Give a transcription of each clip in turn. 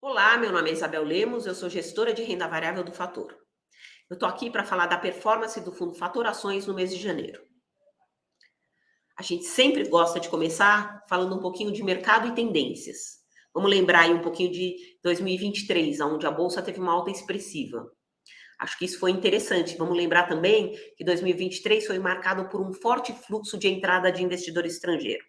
Olá, meu nome é Isabel Lemos, eu sou gestora de renda variável do Fator. Eu estou aqui para falar da performance do Fundo Fator Ações no mês de janeiro. A gente sempre gosta de começar falando um pouquinho de mercado e tendências. Vamos lembrar aí um pouquinho de 2023, onde a Bolsa teve uma alta expressiva. Acho que isso foi interessante. Vamos lembrar também que 2023 foi marcado por um forte fluxo de entrada de investidor estrangeiro.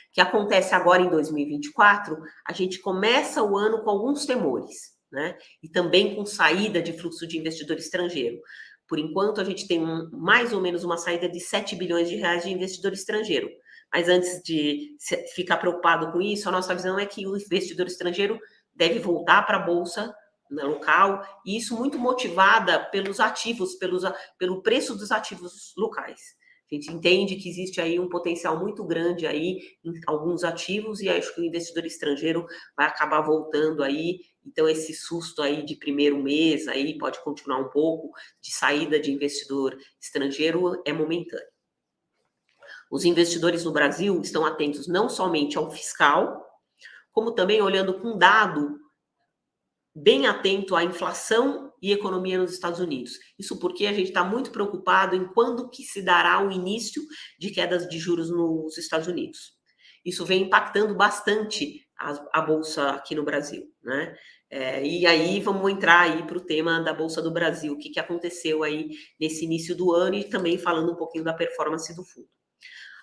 O que acontece agora em 2024, a gente começa o ano com alguns temores, né? E também com saída de fluxo de investidor estrangeiro. Por enquanto, a gente tem mais ou menos uma saída de 7 bilhões de reais de investidor estrangeiro. Mas antes de ficar preocupado com isso, a nossa visão é que o investidor estrangeiro deve voltar para a Bolsa, né, local, e isso muito motivada pelos ativos, pelo preço dos ativos locais. A gente entende que existe aí um potencial muito grande aí em alguns ativos e acho que o investidor estrangeiro vai acabar voltando aí. Então, esse susto aí de primeiro mês aí pode continuar um pouco, de saída de investidor estrangeiro é momentâneo. Os investidores no Brasil estão atentos não somente ao fiscal, como também olhando com dado bem atento à inflação e economia nos Estados Unidos. Isso porque a gente está muito preocupado em quando que se dará o início de quedas de juros nos Estados Unidos. Isso vem impactando bastante a Bolsa aqui no Brasil, né? E aí vamos entrar aí para o tema da Bolsa do Brasil, o que aconteceu aí nesse início do ano e também falando um pouquinho da performance do fundo.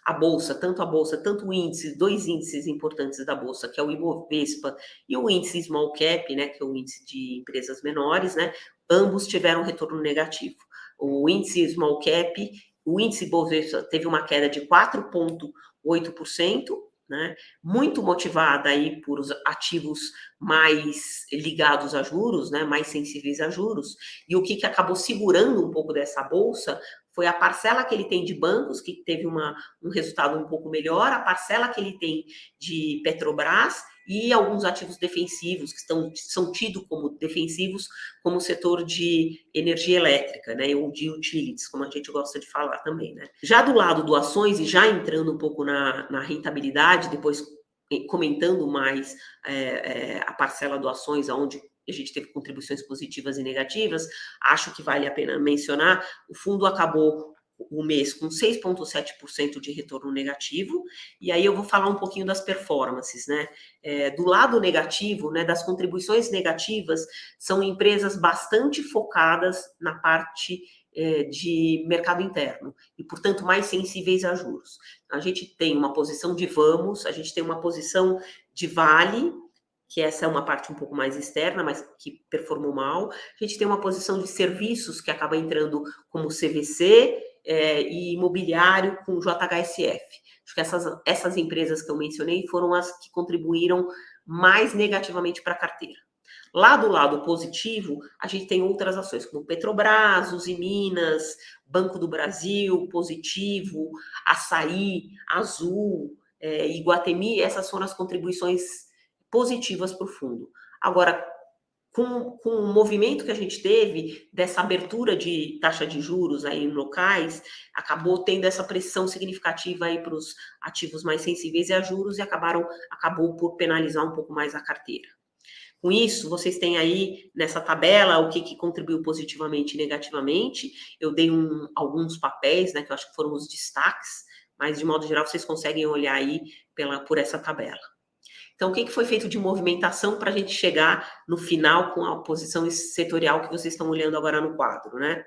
A bolsa, tanto o índice, dois índices importantes da bolsa, que é o Ibovespa e o índice Small Cap, né, que é o índice de empresas menores, né, ambos tiveram retorno negativo. O índice Small Cap, o índice Ibovespa teve uma queda de 4,8%, né, muito motivada aí por os ativos mais ligados a juros, né, mais sensíveis a juros, e o que acabou segurando um pouco dessa bolsa foi a parcela que ele tem de bancos, que teve um resultado um pouco melhor, a parcela que ele tem de Petrobras e alguns ativos defensivos, que são tidos como defensivos, como o setor de energia elétrica, né, ou de utilities, como a gente gosta de falar também, né. Já do lado do ações, e já entrando um pouco na rentabilidade, depois comentando mais a parcela do ações, onde a gente teve contribuições positivas e negativas, acho que vale a pena mencionar, o fundo acabou o mês com 6,7% de retorno negativo, e aí eu vou falar um pouquinho das performances, né? Do lado negativo, né, das contribuições negativas, são empresas bastante focadas na parte de mercado interno, e, portanto, mais sensíveis a juros. A gente tem uma posição de Vamos, a gente tem uma posição de Vale, que essa é uma parte um pouco mais externa, mas que performou mal. A gente tem uma posição de serviços que acaba entrando como CVC e imobiliário com JHSF. Acho que essas empresas que eu mencionei foram as que contribuíram mais negativamente para a carteira. Lá do lado positivo, a gente tem outras ações, como Petrobras, Uzi Minas, Banco do Brasil, Positivo, Açaí, Azul, Iguatemi, essas foram as contribuições positivas para o fundo. Agora, com o movimento que a gente teve dessa abertura de taxa de juros aí em locais, acabou tendo essa pressão significativa aí para os ativos mais sensíveis a juros e acabou por penalizar um pouco mais a carteira. Com isso, vocês têm aí nessa tabela o que contribuiu positivamente e negativamente. Eu dei alguns papéis, né, que eu acho que foram os destaques, mas de modo geral vocês conseguem olhar aí por essa tabela. Então, o que foi feito de movimentação para a gente chegar no final com a posição setorial que vocês estão olhando agora no quadro, né?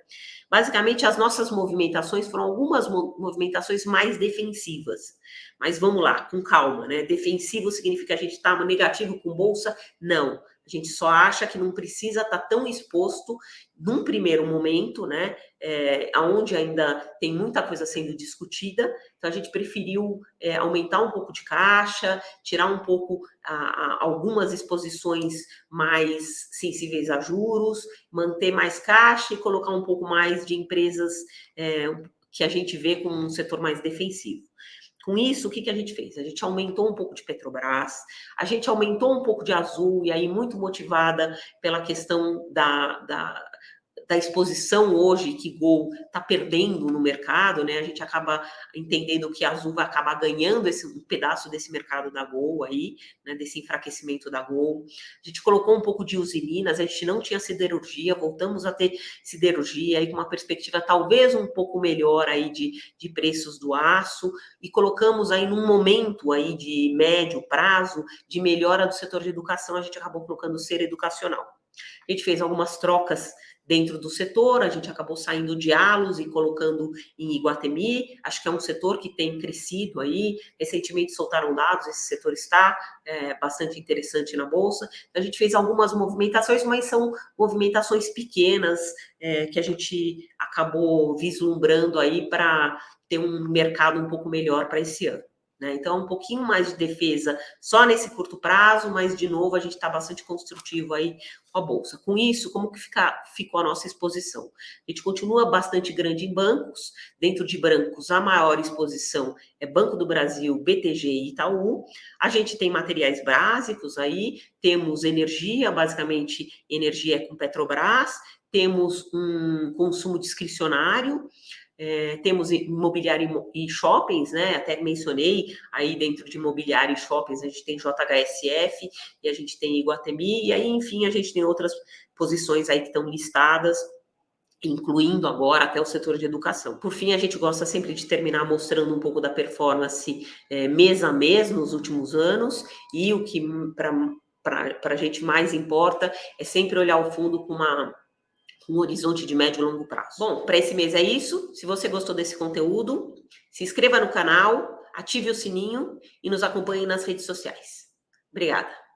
Basicamente, as nossas movimentações foram algumas movimentações mais defensivas. Mas vamos lá, com calma, né? Defensivo significa a gente estar negativo com bolsa? Não. A gente só acha que não precisa estar tão exposto num primeiro momento, né? Onde ainda tem muita coisa sendo discutida. Então, a gente preferiu aumentar um pouco de caixa, tirar um pouco algumas exposições mais sensíveis a juros, manter mais caixa e colocar um pouco mais de empresas que a gente vê com um setor mais defensivo. Com isso, o que a gente fez? A gente aumentou um pouco de Petrobras, a gente aumentou um pouco de Azul, e aí muito motivada pela questão da exposição hoje que Gol está perdendo no mercado, né? A gente acaba entendendo que a Azul vai acabar ganhando um pedaço desse mercado da Gol aí, né? Desse enfraquecimento da Gol. A gente colocou um pouco de usininas, a gente não tinha siderurgia, voltamos a ter siderurgia aí com uma perspectiva talvez um pouco melhor aí de preços do aço, e colocamos aí num momento aí de médio prazo de melhora do setor de educação, a gente acabou colocando o Ser Educacional. A gente fez algumas trocas dentro do setor, a gente acabou saindo de Allos e colocando em Iguatemi, acho que é um setor que tem crescido aí, recentemente soltaram dados, esse setor está bastante interessante na Bolsa, então a gente fez algumas movimentações, mas são movimentações pequenas, que a gente acabou vislumbrando aí para ter um mercado um pouco melhor para esse ano. Né? Então, um pouquinho mais de defesa só nesse curto prazo, mas, de novo, a gente está bastante construtivo aí com a Bolsa. Com isso, como que ficou a nossa exposição? A gente continua bastante grande em bancos. Dentro de bancos, a maior exposição é Banco do Brasil, BTG e Itaú. A gente tem materiais básicos aí, temos energia, basicamente, energia é com Petrobras, temos um consumo discricionário, temos imobiliário e shoppings, né? Até mencionei aí dentro de imobiliário e shoppings, a gente tem JHSF e a gente tem Iguatemi, e aí, enfim, a gente tem outras posições aí que estão listadas, incluindo agora até o setor de educação. Por fim, a gente gosta sempre de terminar mostrando um pouco da performance mês a mês nos últimos anos, e o que para a gente mais importa é sempre olhar o fundo com um horizonte de médio e longo prazo. Bom, para esse mês é isso. Se você gostou desse conteúdo, se inscreva no canal, ative o sininho e nos acompanhe nas redes sociais. Obrigada.